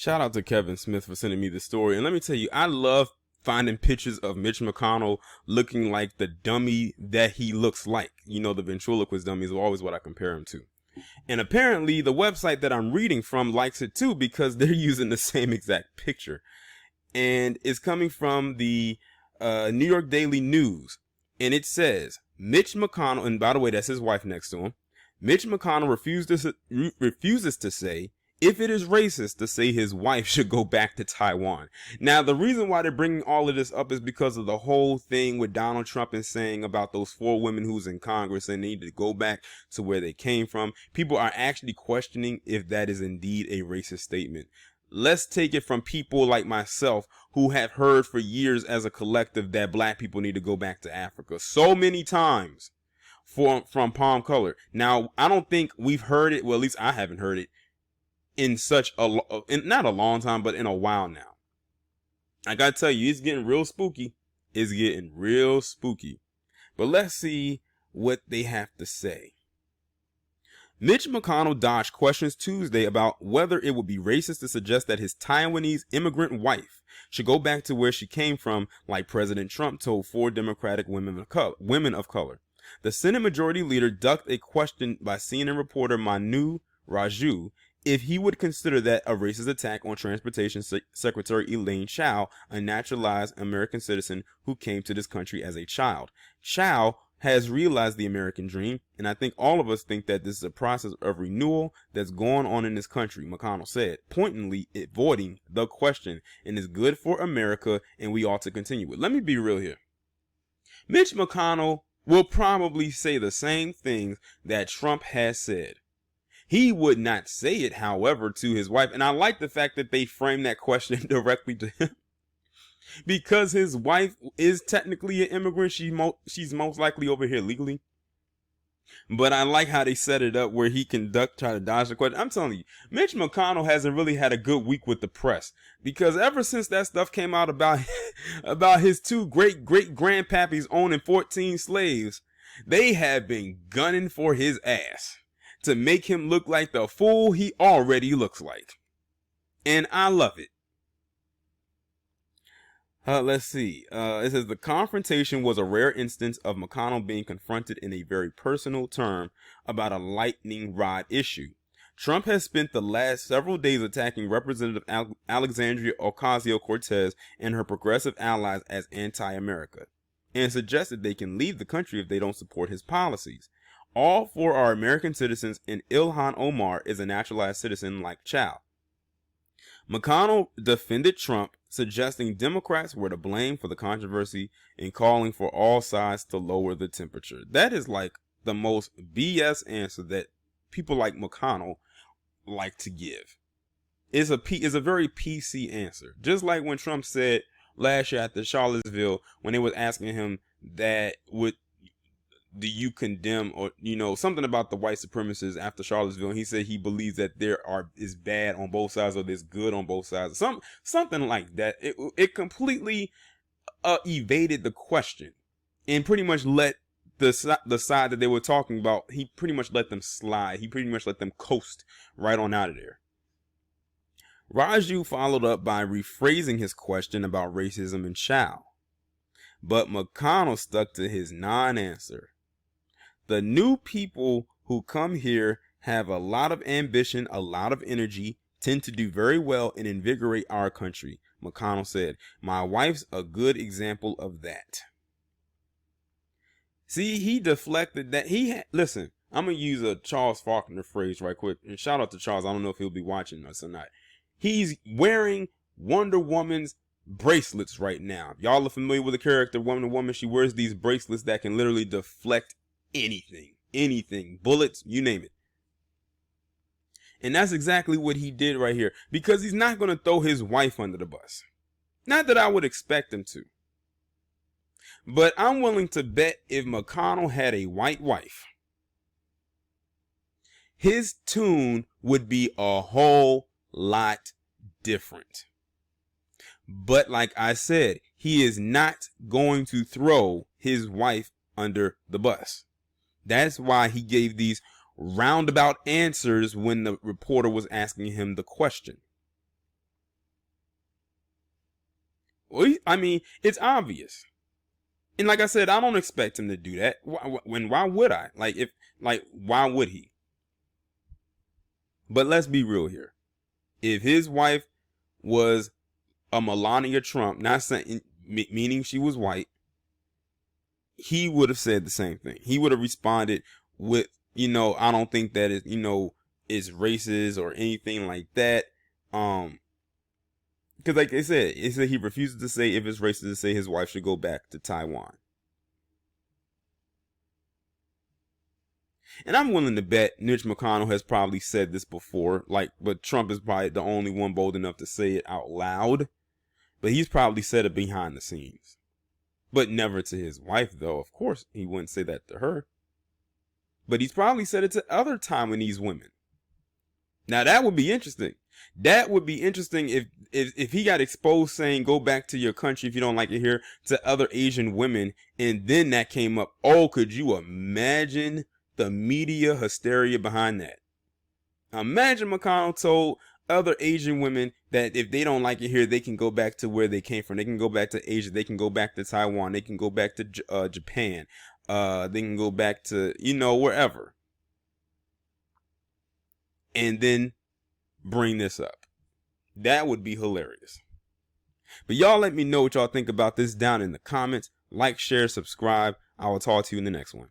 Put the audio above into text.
Shout out to Kevin Smith for sending me this story. And let me tell you, I love finding pictures of Mitch McConnell looking like the dummy that he looks like. You know, the ventriloquist dummy is always what I compare him to. And apparently the website that I'm reading from likes it too because they're using the same exact picture. And it's coming from the New York Daily News. And it says, Mitch McConnell, and by the way, that's his wife next to him. Mitch McConnell refuses to say if it is racist to say his wife should go back to Taiwan. Now, the reason why they're bringing all of this up is because of the whole thing with Donald Trump and saying about those 4 women who's in Congress and they need to go back to where they came from. People are actually questioning if that is indeed a racist statement. Let's take it from people like myself who have heard for years as a collective that black people need to go back to Africa so many times from Palm Color. Now, I don't think we've heard it. Well, at least I haven't heard it in such not a long time, but in a while now. I gotta tell you, it's getting real spooky. It's getting real spooky. But let's see what they have to say. Mitch McConnell dodged questions Tuesday about whether it would be racist to suggest that his Taiwanese immigrant wife should go back to where she came from, like President Trump told 4 Democratic women of color. The Senate Majority Leader ducked a question by CNN reporter Manu Raju if he would consider that a racist attack on Transportation Secretary Elaine Chao, a naturalized American citizen who came to this country as a child. Chao has realized the American dream, and I think all of us think that this is a process of renewal that's going on in this country, McConnell said, pointedly avoiding the question, and is good for America, and we ought to continue it. Let me be real here. Mitch McConnell will probably say the same things that Trump has said. He would not say it, however, to his wife, and I like the fact that they framed that question directly to him. Because his wife is technically an immigrant, she's most likely over here legally. But I like how they set it up where he can try to dodge the question. I'm telling you, Mitch McConnell hasn't really had a good week with the press. Because ever since that stuff came out about his 2 great-great-grandpappies owning 14 slaves, they have been gunning for his ass to make him look like the fool he already looks like. And I love it. Let's see. It says the confrontation was a rare instance of McConnell being confronted in a very personal term about a lightning rod issue. Trump has spent the last several days attacking Representative Alexandria Ocasio-Cortez and her progressive allies as anti-America, and suggested they can leave the country if they don't support his policies. All 4 are American citizens, and Ilhan Omar is a naturalized citizen like Chao. McConnell defended Trump, suggesting Democrats were to blame for the controversy and calling for all sides to lower the temperature. That is like the most BS answer that people like McConnell like to give. It's a very PC answer. Just like when Trump said last year after Charlottesville, when they was asking him that do you condemn, or something about the white supremacists after Charlottesville, and he said he believes that there is bad on both sides or there's good on both sides, something like that. It completely evaded the question and pretty much let the side that they were talking about, he pretty much let them slide. He pretty much let them coast right on out of there. Raju followed up by rephrasing his question about racism and Chao, but McConnell stuck to his non-answer. The new people who come here have a lot of ambition, a lot of energy, tend to do very well and invigorate our country, McConnell said. My wife's a good example of that. See, he deflected that. Listen, I'm going to use a Charles Faulkner phrase right quick. And shout out to Charles. I don't know if he'll be watching us or not. He's wearing Wonder Woman's bracelets right now. Y'all are familiar with the character Wonder Woman. She wears these bracelets that can literally deflect anything, bullets, you name it. And that's exactly what he did right here, because he's not going to throw his wife under the bus. Not that I would expect him to. But I'm willing to bet if McConnell had a white wife, his tune would be a whole lot different. But like I said, he is not going to throw his wife under the bus. That's why he gave these roundabout answers when the reporter was asking him the question. Well, I mean, it's obvious. And like I said, I don't expect him to do that. Why would I? Why would he? But let's be real here. If his wife was a Melania Trump, not saying meaning she was white, he would have said the same thing. He would have responded with, I don't think that is racist or anything like that. Because like I said, it said he refuses to say if it's racist to say his wife should go back to Taiwan. And I'm willing to bet Mitch McConnell has probably said this before, but Trump is probably the only one bold enough to say it out loud. But he's probably said it behind the scenes. But never to his wife, though. Of course, he wouldn't say that to her. But he's probably said it to other Taiwanese women. Now, that would be interesting. That would be interesting if he got exposed saying, go back to your country if you don't like it here, to other Asian women. And then that came up. Oh, could you imagine the media hysteria behind that? Imagine McConnell told other Asian women that if they don't like it here, they can go back to where they came from. They can go back to Asia. They can go back to Taiwan. They can go back to Japan. They can go back to, wherever. And then bring this up. That would be hilarious. But y'all let me know what y'all think about this down in the comments. Like, share, subscribe. I will talk to you in the next one.